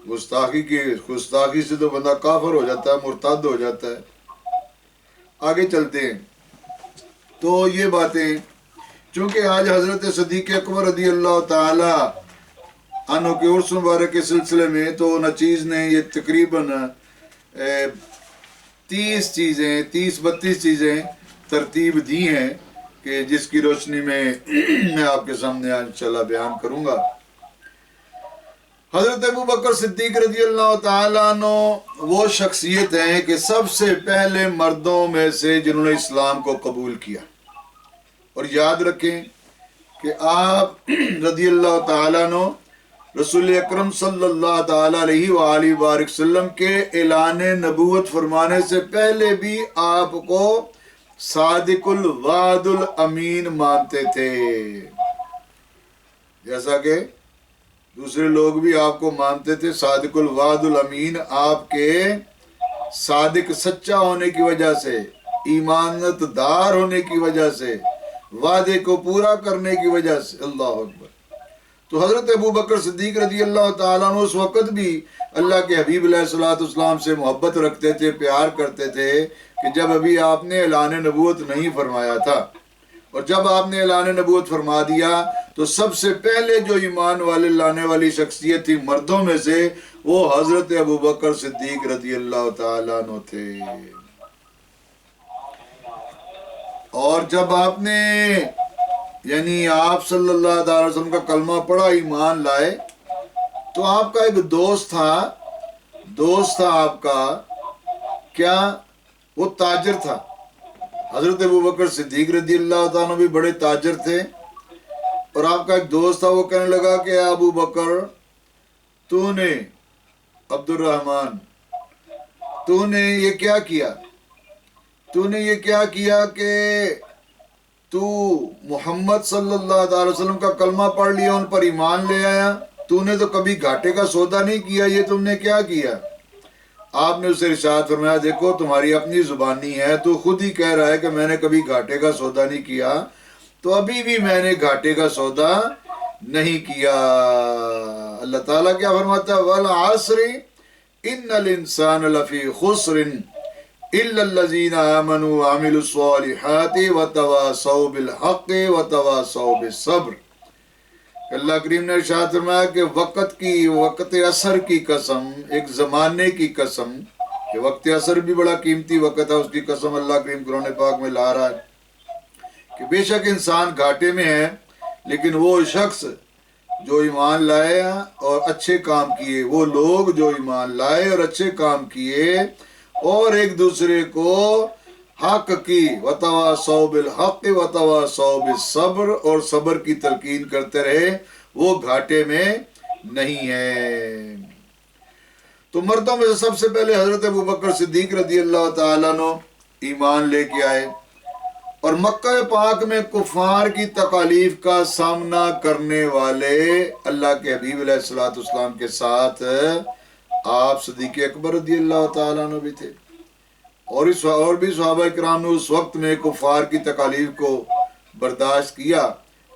گستاخی سے تو بندہ کافر ہو جاتا ہے، مرتد ہو جاتا ہے۔ آگے چلتے ہیں۔ تو یہ باتیں چونکہ آج حضرت صدیق اکبر رضی اللہ تعالی عنہ کے عرس مبارک کے سلسلے میں تو نچیز نے یہ تقریباً 30-32 چیزیں ترتیب دی ہیں کہ جس کی روشنی میں میں آپ کے سامنے انشاءاللہ بیان کروں گا۔ حضرت ابوبکر صدیق رضی اللہ تعالیٰ عنہ وہ شخصیت ہیں کہ سب سے پہلے مردوں میں سے جنہوں نے اسلام کو قبول کیا۔ اور یاد رکھیں کہ آپ رضی اللہ تعالیٰ عنہ رسول اکرم صلی اللہ تعالیٰ علیہ وآلہ وسلم کے اعلان نبوت فرمانے سے پہلے بھی آپ کو صادق الوعد الامین مانتے تھے، جیسا کہ دوسرے لوگ بھی آپ کو مانتے تھے۔ صادق الوعد الامین آپ کے صادق سچا ہونے کی وجہ سے، ایمانت دار ہونے کی وجہ سے، وعدے کو پورا کرنے کی وجہ سے۔ اللہ اکبر۔ تو حضرت ابوبکر صدیق رضی اللہ تعالیٰ عنہ اس وقت بھی اللہ کے حبیب علیہ الصلوۃ والسلام سے محبت رکھتے تھے، پیار کرتے تھے کہ جب ابھی آپ نے اعلان نبوت نہیں فرمایا تھا، اور جب آپ نے اعلان نبوت فرما دیا تو سب سے پہلے جو ایمان والے لانے والی شخصیت تھی مردوں میں سے، وہ حضرت ابوبکر صدیق رضی اللہ تعالیٰ عنہ تھے۔ اور جب آپ نے یعنی آپ صلی اللہ علیہ وسلم کا کلمہ پڑھا، ایمان لائے، تو آپ کا ایک دوست تھا آپ کا، کیا وہ تاجر تھا۔ حضرت ابوبکر صدیق رضی اللہ تعالیٰ بھی بڑے تاجر تھے، اور آپ کا ایک دوست تھا، وہ کہنے لگا کہ ابو بکر، تو نے عبد الرحمن تو نے یہ کیا کیا کہ تو محمد صلی اللہ علیہ وسلم کا کلمہ پڑھ لیا، ان پر ایمان لے آیا، تو نے تو کبھی گھاٹے کا سودا نہیں کیا، یہ تم نے کیا کیا؟ آپ نے اسے ارشاد فرمایا، دیکھو تمہاری اپنی زبانی ہے، تو خود ہی کہہ رہا ہے کہ میں نے کبھی گھاٹے کا سودا نہیں کیا، تو ابھی بھی میں نے گھاٹے کا سودا نہیں کیا۔ اللہ تعالیٰ کیا فرماتا ہے؟ وَالْعَصْرِ إِنَّ الْإِنسَانَ لَفِي خُسْرٍ إِلَّا الَّذِينَ آمَنُوا وَعَمِلُوا الصَّالِحَاتِ وَتَوَاصَوْا بِالْحَقِّ وَتَوَاصَوْا بِالصَّبْرِ۔ اللہ کریم نے ارشاد فرمایا کہ وقت عصر کی قسم، ایک زمانے کی قسم، کہ وقت عصر بھی بڑا قیمتی وقت ہے، اس کی قسم اللہ کریم قرآن پاک میں لا رہا ہے کہ بے شک انسان گھاٹے میں ہے، لیکن وہ شخص جو ایمان لائے اور اچھے کام کیے، وہ لوگ جو ایمان لائے اور اچھے کام کیے اور ایک دوسرے کو حق کی، وَتَوَاصَوْا بِالْحَقِّ وَتَوَاصَوْا بِالصَّبْرِ، اور صبر کی تلقین کرتے رہے، وہ گھاٹے میں نہیں ہے۔ تو مردوں میں سے سب سے پہلے حضرت ابوبکر صدیق رضی اللہ تعالیٰ عنہ ایمان لے کے آئے، اور مکہ پاک میں کفار کی تکالیف کا سامنا کرنے والے اللہ کے حبیب علیہ الصلوۃ والسلام کے ساتھ آپ صدیق اکبر رضی اللہ تعالیٰ عنہ بھی تھے، اور بھی صحابہ کرام نے اس وقت میں کفار کی تکالیف کو برداشت کیا،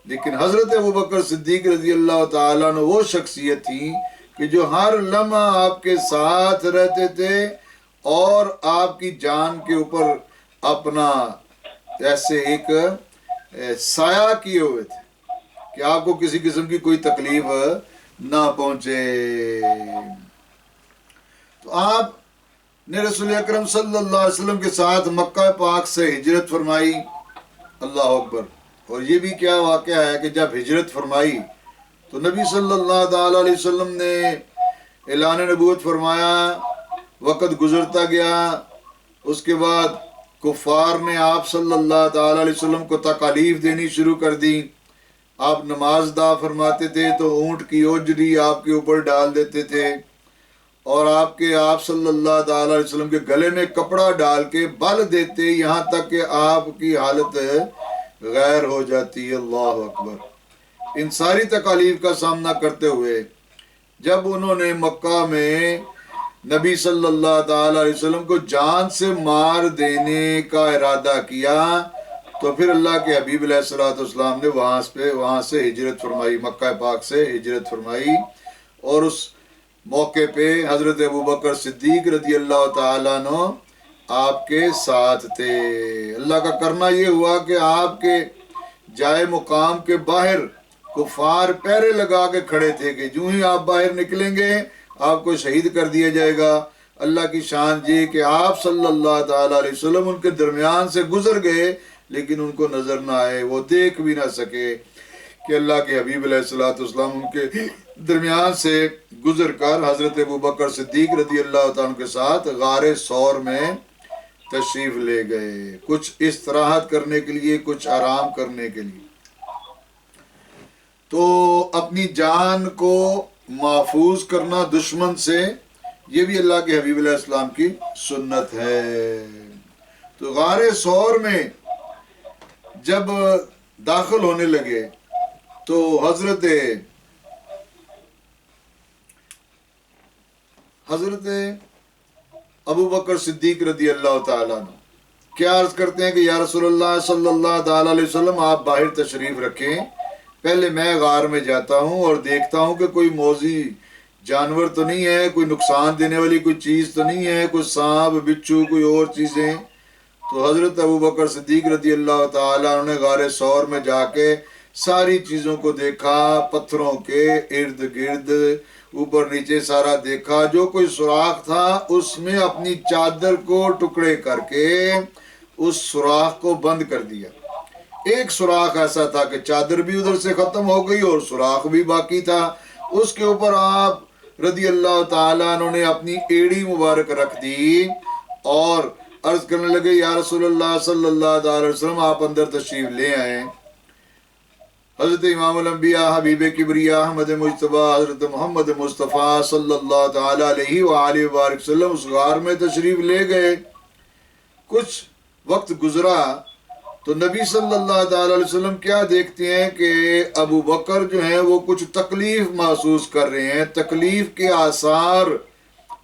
لیکن حضرت ابوبکر صدیق رضی اللہ تعالیٰ عنہ وہ شخصیت تھی کہ جو ہر لمحہ آپ کے ساتھ رہتے تھے اور آپ کی جان کے اوپر اپنا ایسے ایک سایہ کیے ہوئے تھے کہ آپ کو کسی قسم کی کوئی تکلیف نہ پہنچے۔ تو آپ نے رسول اکرم صلی اللہ علیہ وسلم کے ساتھ مکہ پاک سے ہجرت فرمائی۔ اللہ اکبر۔ اور یہ بھی کیا واقعہ ہے کہ جب ہجرت فرمائی تو نبی صلی اللہ تعالیٰ علیہ وسلم نے اعلان نبوت فرمایا، وقت گزرتا گیا، اس کے بعد کفار نے آپ صلی اللہ تعالیٰ علیہ وسلم کو تکالیف دینی شروع کر دی۔ آپ نماز ادا فرماتے تھے تو اونٹ کی اوجری آپ کے اوپر ڈال دیتے تھے، اور آپ صلی اللہ تعالیٰ علیہ وسلم کے گلے میں کپڑا ڈال کے بل دیتے، یہاں تک کہ آپ کی حالت غیر ہو جاتی۔ اللہ اکبر۔ ان ساری تکالیف کا سامنا کرتے ہوئے جب انہوں نے مکہ میں نبی صلی اللہ تعالیٰ علیہ وسلم کو جان سے مار دینے کا ارادہ کیا، تو پھر اللہ کے حبیب علیہ الصلوۃ والسلام نے وہاں سے ہجرت فرمائی، مکہ پاک سے ہجرت فرمائی، اور اس موقع پہ حضرت ابو بکر صدیق رضی اللہ تعالیٰ عنہ آپ کے ساتھ تھے۔ اللہ کا کرنا یہ ہوا کہ آپ کے جائے مقام کے باہر کفار پہرے لگا کے کھڑے تھے کہ جو ہی آپ باہر نکلیں گے آپ کو شہید کر دیا جائے گا۔ اللہ کی شان یہ کہ آپ صلی اللہ تعالیٰ علیہ وسلم ان کے درمیان سے گزر گئے لیکن ان کو نظر نہ آئے، وہ دیکھ بھی نہ سکے کہ اللہ کے حبیب علیہ الصلوۃ والسلام ان کے درمیان سے گزر کر حضرت ابوبکر صدیق رضی اللہ تعالیٰ کے ساتھ غار ثور میں تشریف لے گئے، کچھ استراحت کرنے کے لیے، کچھ آرام کرنے کے لیے۔ تو اپنی جان کو محفوظ کرنا دشمن سے، یہ بھی اللہ کے حبیب علیہ السلام کی سنت ہے۔ تو غار ثور میں جب داخل ہونے لگے تو حضرت ابو بکر صدیق رضی اللہ تعالیٰ عنہ کیا عرض کرتے ہیں کہ یا رسول اللہ صلی اللہ تعالیٰ علیہ وسلم آپ باہر تشریف رکھیں، پہلے میں غار میں جاتا ہوں اور دیکھتا ہوں کہ کوئی موذی جانور تو نہیں ہے، کوئی نقصان دینے والی کوئی چیز تو نہیں ہے، کوئی سانپ بچھو کوئی اور چیزیں۔ تو حضرت ابو بکر صدیق رضی اللہ تعالیٰ عنہ نے غار ثور میں جا کے ساری چیزوں کو دیکھا، پتھروں کے ارد گرد اوپر نیچے سارا دیکھا، جو کوئی سوراخ تھا اس میں اپنی چادر کو ٹکڑے کر کے اس سوراخ کو بند کر دیا۔ ایک سوراخ ایسا تھا کہ چادر بھی ادھر سے ختم ہو گئی اور سوراخ بھی باقی تھا، اس کے اوپر آپ رضی اللہ تعالیٰ عنہ نے اپنی ایڑی مبارک رکھ دی اور عرض کرنے لگے یا رسول اللہ صلی اللہ علیہ وسلم آپ اندر تشریف لے آئیں۔ حضرت امام الانبیاء حبیب کبریا احمد مجتبیٰ حضرت محمد مصطفیٰ صلی اللہ تعالیٰ علیہ وآلہ وبارک وسلم اس غار میں تشریف لے گئے۔ کچھ وقت گزرا تو نبی صلی اللہ تعالیٰ علیہ وسلم کیا دیکھتے ہیں کہ ابو بکر جو ہیں وہ کچھ تکلیف محسوس کر رہے ہیں، تکلیف کے آثار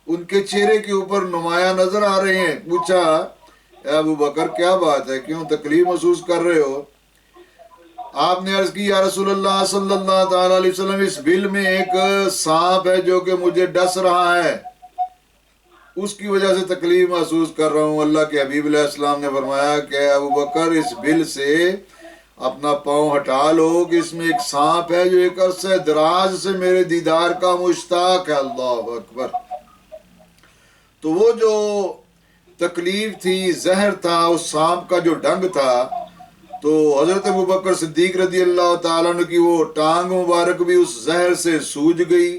ان کے چہرے کے اوپر نمایاں نظر آ رہے ہیں۔ پوچھا اے ابو بکر کیا بات ہے، کیوں تکلیف محسوس کر رہے ہو؟ آپ نے عرض کی یا رسول اللہ صلی اللہ تعالیٰ علیہ وسلم اس بل میں ایک سانپ ہے جو کہ مجھے ڈس رہا ہے، اس کی وجہ سے تکلیف محسوس کر رہا ہوں۔ اللہ کے حبیب علیہ السلام نے فرمایا کہ ابو بکر اس بل سے اپنا پاؤں ہٹا لو کہ اس میں ایک سانپ ہے جو ایک عرصہ دراز سے میرے دیدار کا مشتاق ہے۔ اللہ اکبر۔ تو وہ جو تکلیف تھی، زہر تھا، اس سانپ کا جو ڈنگ تھا، تو حضرت ابو بکر صدیق رضی اللہ تعالیٰ عنہ کی وہ ٹانگ مبارک بھی اس زہر سے سوج گئی،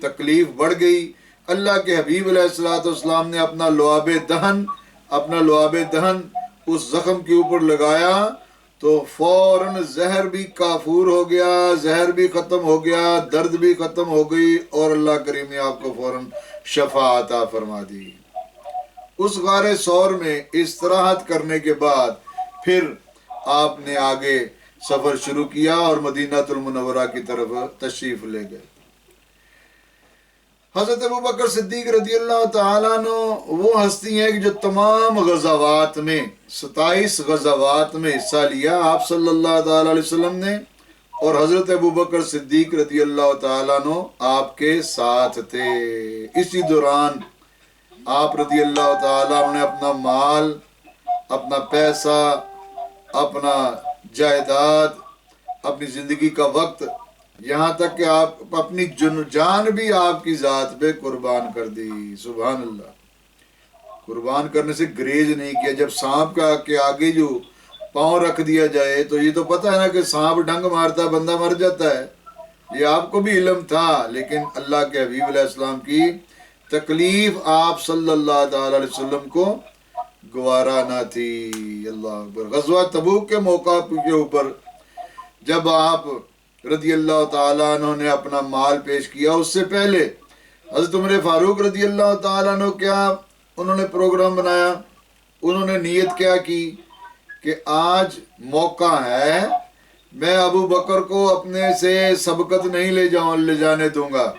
تکلیف بڑھ گئی۔ اللہ کے حبیب علیہ السلام نے اپنا لعاب دہن اس زخم کے اوپر لگایا تو فوراً زہر بھی کافور ہو گیا، زہر بھی ختم ہو گیا، درد بھی ختم ہو گئی اور اللہ کریم نے آپ کو فوراً شفا عطا فرما دی۔ اس غار ثور میں استراحت کرنے کے بعد پھر آپ نے آگے سفر شروع کیا اور مدینہ المنورہ کی طرف تشریف لے گئے۔ حضرت ابو بکر صدیق رضی اللہ تعالیٰ عنہ وہ ہستی ہیں کہ جو تمام غزوات میں 27 غزوات میں حصہ لیا آپ صلی اللہ تعالیٰ علیہ وسلم نے، اور حضرت ابو بکر صدیق رضی اللہ تعالیٰ عنہ آپ کے ساتھ تھے۔ اسی دوران آپ رضی اللہ تعالیٰ عنہ نے اپنا مال، اپنا پیسہ، اپنا جائیداد، اپنی زندگی کا وقت، یہاں تک کہ آپ اپنی جان بھی آپ کی ذات پہ قربان کر دی۔ سبحان اللہ۔ قربان کرنے سے گریز نہیں کیا۔ جب سانپ کے آگے جو پاؤں رکھ دیا جائے تو یہ تو پتہ ہے نا کہ سانپ ڈنگ مارتا ہے، بندہ مر جاتا ہے، یہ آپ کو بھی علم تھا، لیکن اللہ کے حبیب علیہ السلام کی تکلیف آپ صلی اللہ تعالی علیہ وسلم کو گوارا نہ تھی۔ اللہ اکبر۔ غزوہ تبوک کے موقع کے اوپر جب آپ رضی اللہ تعالیٰ عنہ نے اپنا مال پیش کیا، اس سے پہلے حضرت عمر فاروق رضی اللہ تعالیٰ عنہ کیا انہوں نے پروگرام بنایا، انہوں نے نیت کیا کی کہ آج موقع ہے، میں ابو بکر کو اپنے سے سبقت نہیں لے جانے دوں گا۔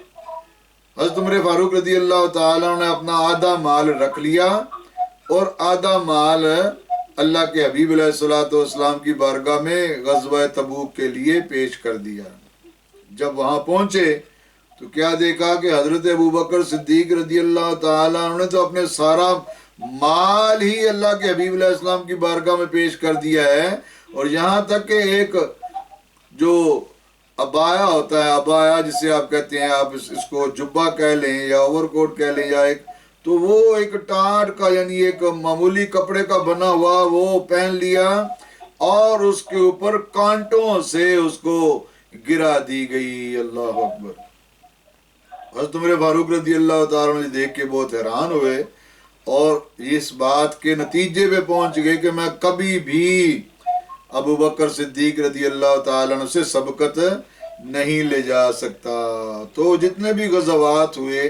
حضرت عمر فاروق رضی اللہ تعالیٰ عنہ نے اپنا آدھا مال رکھ لیا اور آدھا مال اللہ کے حبیب علیہ السلام کی بارگاہ میں غزوہ تبوک کے لیے پیش کر دیا۔ جب وہاں پہنچے تو تو کیا دیکھا کہ حضرت ابوبکر صدیق رضی اللہ تعالیٰ عنہ نے تو اپنے سارا مال ہی اللہ کے حبیب علیہ السلام کی بارگاہ میں پیش کر دیا ہے، اور یہاں تک کہ ایک جو عبایا ہوتا ہے، عبایا جسے آپ کہتے ہیں، آپ اس کو جبہ کہہ لیں یا اوور کوٹ کہہ لیں، یا ایک تو وہ ایک ٹاٹ کا یعنی ایک معمولی کپڑے کا بنا ہوا وہ پہن لیا، اور اس کے اوپر کانٹوں سے اس کو گرا دی گئی۔ اللہ اکبر۔ حضرت عمر فاروق رضی اللہ تعالیٰ نے دیکھ کے بہت حیران ہوئے، اور اس بات کے نتیجے پہ پہنچ گئے کہ میں کبھی بھی ابو بکر صدیق رضی اللہ تعالیٰ عنہ سے سبقت نہیں لے جا سکتا۔ تو جتنے بھی غزوات ہوئے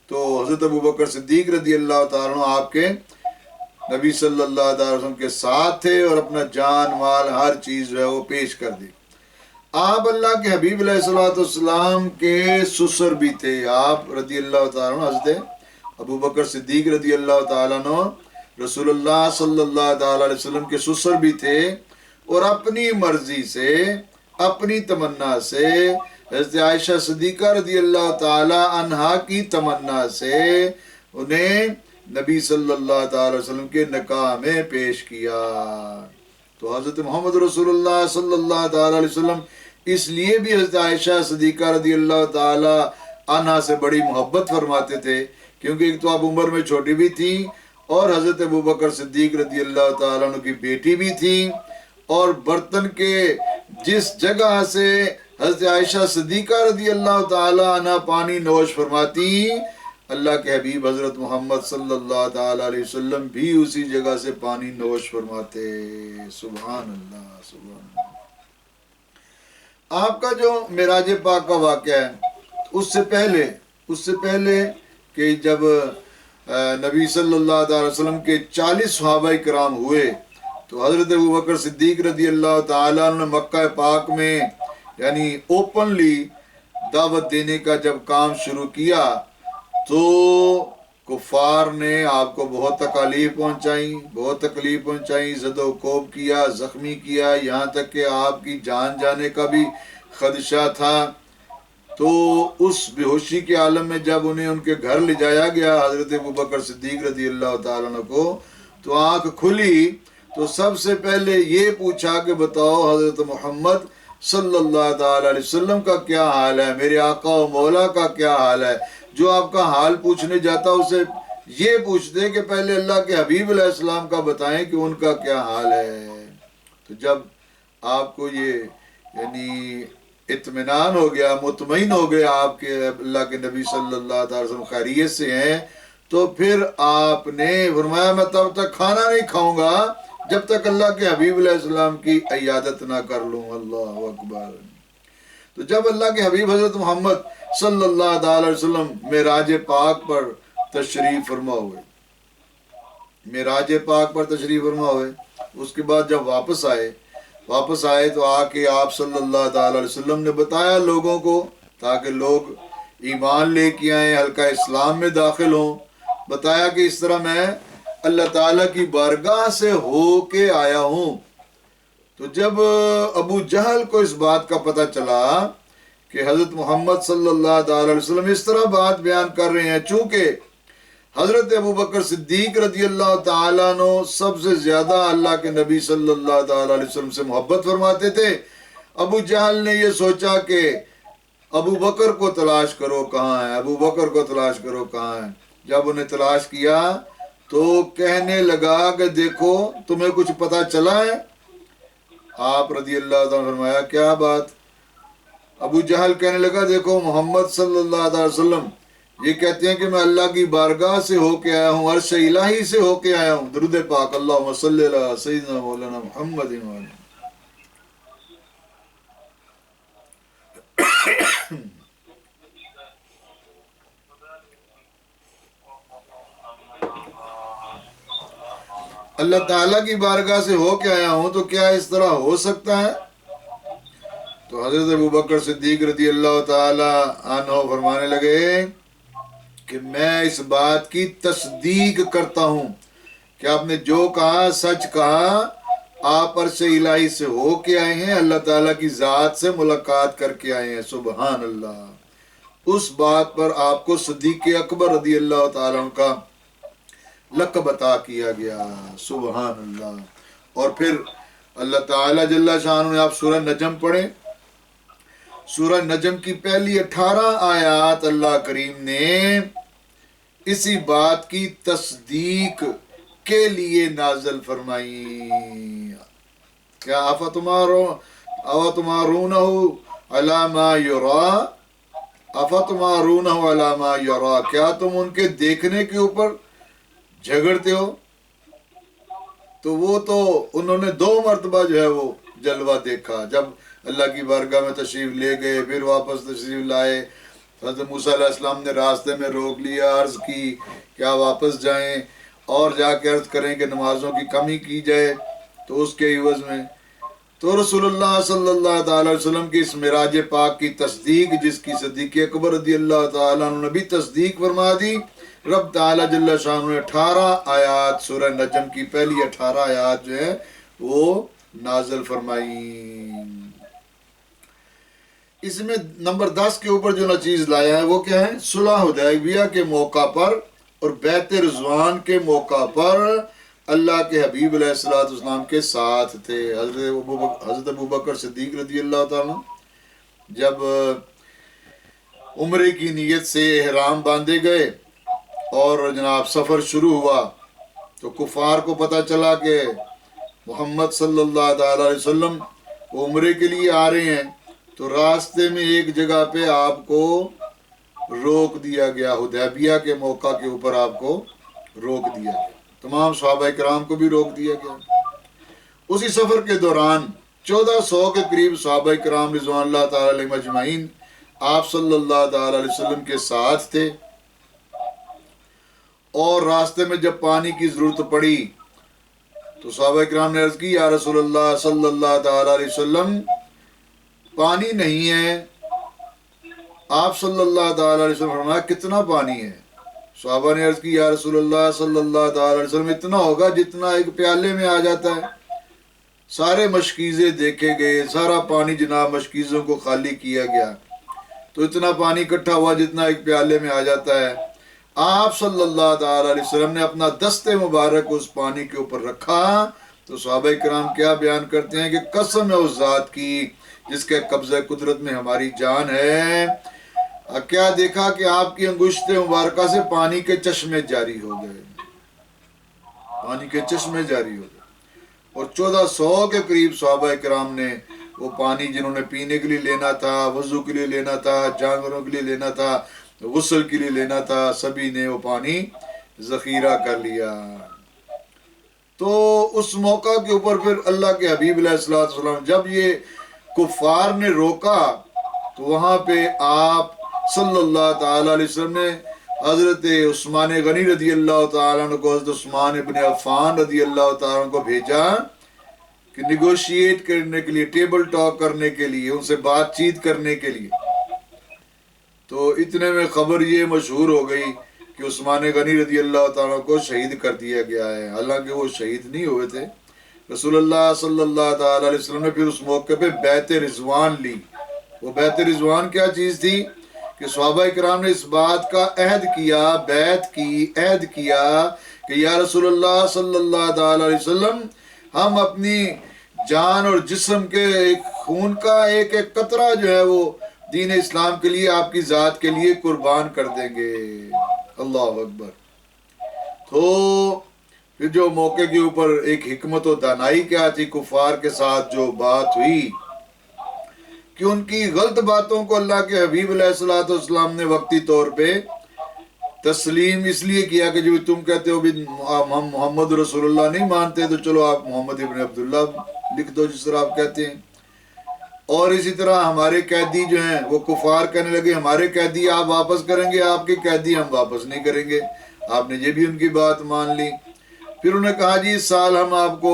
تو حضرت ابو بکر صدیق رضی اللہ تعالیٰ عنہ آپ کے نبی صلی اللہ علیہ وسلم کے ساتھ تھے، اور اپنا جان مال ہر چیز جو ہے وہ پیش کر دی۔ آپ اللہ کے حبیب علیہ السلام کے سسر بھی تھے، آپ رضی اللہ تعالیٰ عنہ حضرت ابو بکر صدیق رضی اللہ تعالیٰ عنہ رسول اللہ صلی اللہ تعالیٰ علیہ وسلم کے سسر بھی تھے، اور اپنی مرضی سے اپنی تمنا سے حضرت عائشہ صدیقہ رضی اللہ تعالی عنہا کی تمنا سے انہیں نبی صلی اللہ تعالی وسلم کے نکاح میں پیش کیا۔ تو حضرت محمد رسول اللہ صلی اللہ تعالی علیہ وسلم اس لیے بھی حضرت عائشہ صدیقہ رضی اللہ تعالی عنہا سے بڑی محبت فرماتے تھے، کیونکہ ایک تو آپ عمر میں چھوٹی بھی تھی، اور حضرت ابو بکر صدیق رضی اللہ تعالیٰ عنہ کی بیٹی بھی تھی، اور برتن کے جس جگہ سے حضرت عائشہ صدیقہ رضی اللہ تعالی عنہ پانی نوش فرماتی، اللہ کے حبیب حضرت محمد صلی اللہ تعالی علیہ وسلم بھی اسی جگہ سے پانی نوش فرماتے۔ سبحان اللہ، سبحان اللہ۔ آپ کا جو معراج پاک کا واقعہ ہے، اس سے پہلے کہ جب نبی صلی اللہ تعالی وسلم کے 40 صحابہ کرام ہوئے، تو حضرت ابوبکر صدیق رضی اللہ تعالیٰ عنہ نے مکہ پاک میں یعنی اوپنلی دعوت دینے کا جب کام شروع کیا، تو کفار نے آپ کو بہت تکالیف پہنچائیں، زد و کوب کیا، زخمی کیا، یہاں تک کہ آپ کی جان جانے کا بھی خدشہ تھا۔ تو اس بے ہوشی کے عالم میں جب انہیں ان کے گھر لے جایا گیا حضرت ابوبکر صدیق رضی اللہ تعالیٰ عنہ کو، تو آنکھ کھلی تو سب سے پہلے یہ پوچھا کہ بتاؤ حضرت محمد صلی اللہ تعالی علیہ وسلم کا کیا حال ہے، میرے آقا و مولا کا کیا حال ہے۔ جو آپ کا حال پوچھنے جاتا اسے یہ پوچھتے کہ پہلے اللہ کے حبیب علیہ السلام کا بتائیں کہ ان کا کیا حال ہے۔ تو جب آپ کو یہ یعنی اطمینان ہو گیا، مطمئن ہو گیا آپ کے اللہ کے نبی صلی اللہ تعالی وسلم خیریت سے ہیں، تو پھر آپ نے فرمایا میں تب تک کھانا نہیں کھاؤں گا جب تک اللہ کے حبیب علیہ السلام کی عیادت نہ کر لوں۔ اللہ اکبر۔ تو جب اللہ کے حبیب حضرت محمد صلی اللہ تعالی وسلم معراج پاک پر تشریف فرما ہوئے، اس کے بعد جب واپس آئے تو آ کے آپ صلی اللہ تعالی علیہ وسلم نے بتایا لوگوں کو، تاکہ لوگ ایمان لے کے آئیں، حلقہ اسلام میں داخل ہوں۔ بتایا کہ اس طرح میں اللہ تعالیٰ کی بارگاہ سے ہو کے آیا ہوں۔ تو جب ابو جہل کو اس بات کا پتہ چلا کہ حضرت محمد صلی اللہ تعالی علیہ وسلم اس طرح بات بیان کر رہے ہیں، چونکہ حضرت ابوبکر صدیق رضی اللہ تعالیٰ عنہ سب سے زیادہ اللہ کے نبی صلی اللہ تعالی علیہ وسلم سے محبت فرماتے تھے، ابو جہل نے یہ سوچا کہ ابو بکر کو تلاش کرو کہاں ہے۔ جب انہیں تلاش کیا تو کہنے لگا کہ دیکھو تمہیں کچھ پتہ چلا ہے؟ آپ رضی اللہ تعالیٰ نے فرمایا کیا بات؟ ابو جہل کہنے لگا دیکھو محمد صلی اللہ علیہ وسلم یہ کہتے ہیں کہ میں اللہ کی بارگاہ سے ہو کے آیا ہوں، عرش الہی سے ہو کے آیا ہوں۔ درود پاک اللہم صلی علی سیدنا مولانا محمد وعلیہ۔ اللہ تعالیٰ کی بارگاہ سے ہو کے آیا ہوں، تو کیا اس طرح ہو سکتا ہے؟ تو حضرت ابوبکر صدیق رضی اللہ تعالی عنہ فرمانے لگے کہ میں اس بات کی تصدیق کرتا ہوں کہ آپ نے جو کہا سچ کہا، آپ عرش الہی سے ہو کے آئے ہیں، اللہ تعالیٰ کی ذات سے ملاقات کر کے آئے ہیں۔ سبحان اللہ۔ اس بات پر آپ کو صدیق اکبر رضی اللہ تعالیٰ عنہ کا لقب عطا کیا گیا. سبحان اللہ. اور پھر اللہ تعالیٰ جل شانہ نے، آپ سورہ نجم پڑھیں، سورہ نجم کی پہلی 18 آیات اللہ کریم نے اسی بات کی تصدیق کے لیے نازل فرمائی. کیا افتمارونہ علی ما یرا، افتمارونہ علی ما یرا، کیا تم ان کے دیکھنے کے اوپر جھگڑتے ہو؟ تو وہ تو انہوں نے 2 مرتبہ جو ہے وہ جلوہ دیکھا. جب اللہ کی بارگاہ میں تشریف لے گئے، پھر واپس تشریف لائے، حضرت موسیٰ علیہ السلام نے راستے میں روک لیا، عرض کی کیا واپس جائیں اور جا کے عرض کریں کہ نمازوں کی کمی کی جائے، تو اس کے عوض میں تو رسول اللہ صلی اللہ تعالی علیہ وسلم کی اس معراج پاک کی تصدیق، جس کی صدیق اکبر رضی اللہ تعالیٰ عنہ نے بھی تصدیق فرما دی، رب تعالیٰ جل شانہ نے 18 آیات سورہ نجم کی پہلی 18 آیات جو ہے وہ نازل فرمائی. اس میں نمبر 10 کے اوپر جو چیز لایا ہے وہ کیا ہے؟ صلح حدیبیہ کے موقع پر اور بیعت رضوان کے موقع پر اللہ کے حبیب علیہ السلام کے ساتھ تھے. حضرت ابوبکر صدیق رضی اللہ تعالیٰ جب عمرے کی نیت سے احرام باندھے گئے اور جناب سفر شروع ہوا، تو کفار کو پتہ چلا کہ محمد صلی اللہ تعالی علیہ وسلم عمرے کے لیے آ رہے ہیں، تو راستے میں ایک جگہ پہ آپ کو روک دیا گیا. حدیبیہ کے موقع کے اوپر آپ کو روک دیا گیا، تمام صحابہ کرام کو بھی روک دیا گیا. اسی سفر کے دوران 1400 کے قریب صحابہ کرام رضوان اللہ تعالی علیہم اجمعین آپ صلی اللہ تعالی علیہ وسلم کے ساتھ تھے. اور راستے میں جب پانی کی ضرورت پڑی تو صحابہ کرام نے عرض کی، یا رسول اللہ صلی اللہ تعالی علیہ وسلم پانی نہیں ہے. آپ صلی اللہ تعالی علیہ وسلم فرمایا کتنا پانی ہے؟ صحابہ نے عرض کی، یا رسول اللہ صلی اللہ تعالی علیہ وسلم اتنا ہوگا جتنا ایک پیالے میں آ جاتا ہے. سارے مشکیزیں دیکھے گئے، سارا پانی جناب مشکیزوں کو خالی کیا گیا، تو اتنا پانی اکٹھا ہوا جتنا ایک پیالے میں آ جاتا ہے. آپ صلی اللہ تعالی علیہ وسلم نے اپنا دست مبارک اس پانی کے اوپر رکھا، تو صحابہ کرام کیا بیان کرتے ہیں کہ قسم ہے اس ذات کی جس کے قبضہ قدرت میں ہماری جان ہے، کیا دیکھا کہ آپ کی انگشت مبارکہ سے پانی کے چشمے جاری ہو گئے، پانی کے چشمے جاری ہو گئے. اور 1400 کے قریب صحابہ کرام نے وہ پانی جنہوں نے پینے کے لیے لینا تھا، وضو کے لیے لینا تھا، جانوروں کے لیے لینا تھا، غسل کے لیے لینا تھا، سبھی نے وہ پانی ذخیرہ کر لیا. تو اس موقع کے اوپر پھر اللہ کے حبیب علیہ السلام جب یہ کفار نے روکا تو وہاں پہ آپ صلی اللہ تعالی علیہ وسلم نے حضرت عثمان غنی رضی اللہ تعالیٰ عنہ کو، حضرت عثمان ابن عفان رضی اللہ تعالیٰ عنہ کو بھیجا کہ نیگوشیٹ کرنے کے لیے، ٹیبل ٹاک کرنے کے لیے، ان سے بات چیت کرنے کے لیے. تو اتنے میں خبر یہ مشہور ہو گئی کہ عثمان غنی رضی اللہ تعالیٰ کو شہید کر دیا گیا ہے. حالانکہ وہ شہید نہیں ہوئے تھے. رسول اللہ صلی اللہ تعالی علیہ وسلم نے پھر اس موقع پہ بیعت رضوان لی. وہ بیعت رضوان کیا چیز تھی کہ صحابہ کرام نے اس بات کا عہد کیا، بیعت کی، عہد کیا کہ یا رسول اللہ صلی اللہ تعالی علیہ وسلم ہم اپنی جان اور جسم کے خون کا ایک ایک قطرہ جو ہے وہ دین اسلام کے لیے، آپ کی ذات کے لیے قربان کر دیں گے. اللہ اکبر. تو پھر جو موقع کے اوپر ایک حکمت و دانائی کیا تھی، کفار کے ساتھ جو بات ہوئی کہ ان کی غلط باتوں کو اللہ کے حبیب علیہ السلام نے وقتی طور پہ تسلیم اس لیے کیا کہ جو تم کہتے ہو بھی ہم محمد رسول اللہ نہیں مانتے، تو چلو آپ محمد ابن عبداللہ لکھ دو جس طرح آپ کہتے ہیں. اور اسی طرح ہمارے قیدی جو ہیں وہ کفار کہنے لگے ہمارے قیدی آپ واپس کریں گے، آپ کے قیدی ہم واپس نہیں کریں گے. آپ نے یہ بھی ان کی بات مان لی. پھر انہوں نے کہا جی اس سال ہم آپ کو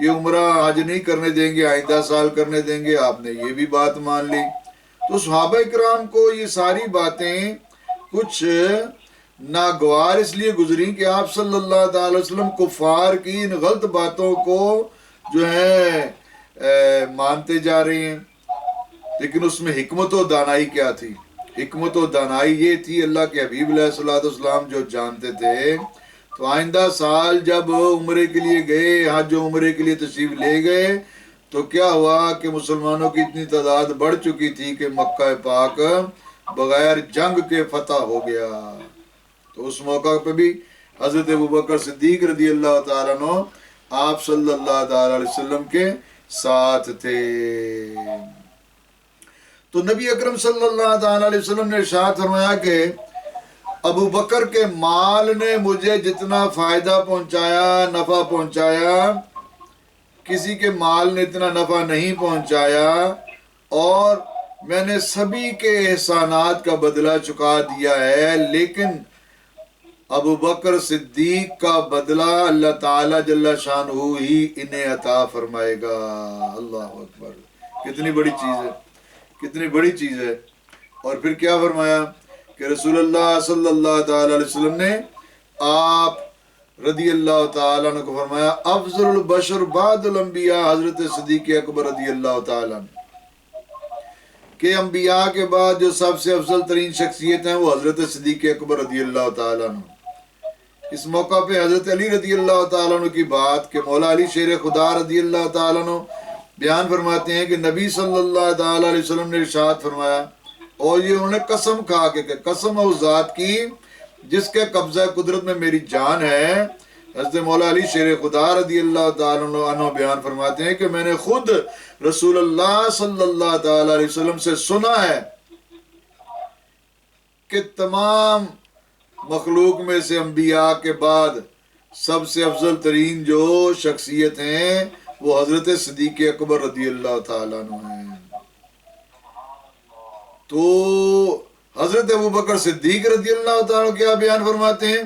یہ عمرہ حج نہیں کرنے دیں گے، آئندہ سال کرنے دیں گے. آپ نے یہ بھی بات مان لی. تو صحابہ کرام کو یہ ساری باتیں کچھ ناگوار اس لیے گزری کہ آپ صلی اللہ تعالی علیہ وسلم کفار کی ان غلط باتوں کو جو ہے مانتے جا رہے ہیں. لیکن اس میں حکمت و دانائی کیا تھی؟ حکمت و دانائی یہ تھی اللہ کے حبیب علیہ السلام جو جانتے تھے، تو آئندہ سال جب عمرے کے لیے گئے، حج و عمرے کے لیے تشریف لے گئے، تو کیا ہوا کہ مسلمانوں کی اتنی تعداد بڑھ چکی تھی کہ مکہ پاک بغیر جنگ کے فتح ہو گیا۔ تو اس موقع پہ بھی حضرت ابوبکر صدیق رضی اللہ تعالیٰ عنہ آپ صلی اللہ تعالیٰ علیہ وسلم کے ساتھ تھے۔ تو نبی اکرم صلی اللہ تعالیٰ علیہ وسلم نے ارشاد فرمایا کہ ابو بکر کے مال نے مجھے جتنا فائدہ پہنچایا، نفع پہنچایا، کسی کے مال نے اتنا نفع نہیں پہنچایا، اور میں نے سبھی کے احسانات کا بدلہ چکا دیا ہے، لیکن ابو بکر صدیق کا بدلہ اللہ تعالیٰ جل شانہ ہی انہیں عطا فرمائے گا۔ اللہ اکبر، کتنی بڑی چیز ہے، کتنی بڑی چیز ہے۔ اور پھر کیا فرمایا کہ رسول اللہ صلی اللہ تعالیٰ علیہ وسلم نے آپ رضی اللہ تعالیٰ عنہ کو فرمایا افضل البشر بعد الانبیاء حضرت صدیق اکبر رضی اللہ تعالیٰ عنہ، کہ انبیاء کے بعد جو سب سے افضل ترین شخصیت ہیں وہ حضرت صدیق اکبر رضی اللہ تعالیٰ عنہ۔ اس موقع پہ حضرت علی رضی اللہ تعالیٰ عنہ کی بات کہ مولا علی شیر خدا رضی اللہ تعالیٰ عنہ بیان فرماتے ہیں کہ نبی صلی اللہ تعالیٰ علیہ وسلم نے ارشاد فرمایا، اور یہ انہوں نے قسم کھا کے کہ قسم اس ذات کی جس کے قبضہ قدرت میں میری جان ہے۔ حضرت مولا علی شیر خدا رضی اللہ تعالیٰ عنہ بیان فرماتے ہیں کہ میں نے خود رسول اللہ صلی اللہ تعالیٰ علیہ وسلم سے سنا ہے کہ تمام مخلوق میں سے انبیاء کے بعد سب سے افضل ترین جو شخصیت ہیں وہ حضرت صدیق اکبر رضی اللہ تعالیٰ عنہ ہیں۔ تو حضرت ابوبکر صدیق رضی اللہ تعالیٰ عنہ کیا بیان فرماتے ہیں؟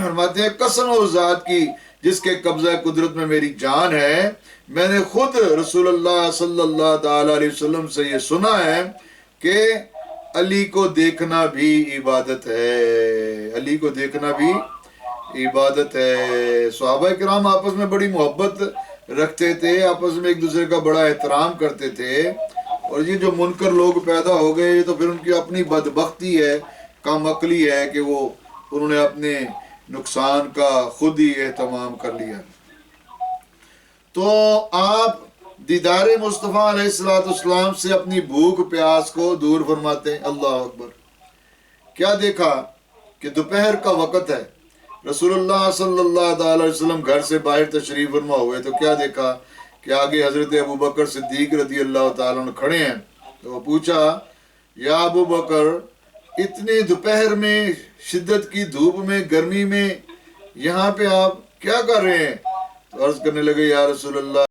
فرماتے ہیں قسم اس ذات کی جس کے قبضہ قدرت میں میری جان ہے، میں نے خود رسول اللہ صلی اللہ تعالیٰ علیہ وسلم سے یہ سنا ہے کہ علی کو دیکھنا بھی عبادت ہے، علی کو دیکھنا بھی عبادت ہے۔ صحابہ کرام آپس میں بڑی محبت رکھتے تھے، آپس میں ایک دوسرے کا بڑا احترام کرتے تھے، اور یہ جو منکر لوگ پیدا ہو گئے یہ تو پھر ان کی اپنی بدبختی ہے، کم عقلی ہے کہ وہ انہوں نے اپنے نقصان کا خود ہی اہتمام کر لیا۔ تو آپ دیدار مصطفیٰ علیہ السلام سے اپنی بھوک پیاس کو دور فرماتے ہیں۔ اللہ اکبر، کیا دیکھا کہ دوپہر کا وقت ہے، رسول اللہ صلی اللہ تعالی علیہ وسلم گھر سے باہر تشریف فرما ہوئے، تو کیا دیکھا کہ آگے حضرت ابوبکر صدیق رضی اللہ تعالیٰ عنہ کھڑے ہیں۔ تو وہ پوچھا، یا ابوبکر، اتنے دوپہر میں، شدت کی دھوپ میں، گرمی میں یہاں پہ آپ کیا کر رہے ہیں؟ تو عرض کرنے لگے، یا رسول اللہ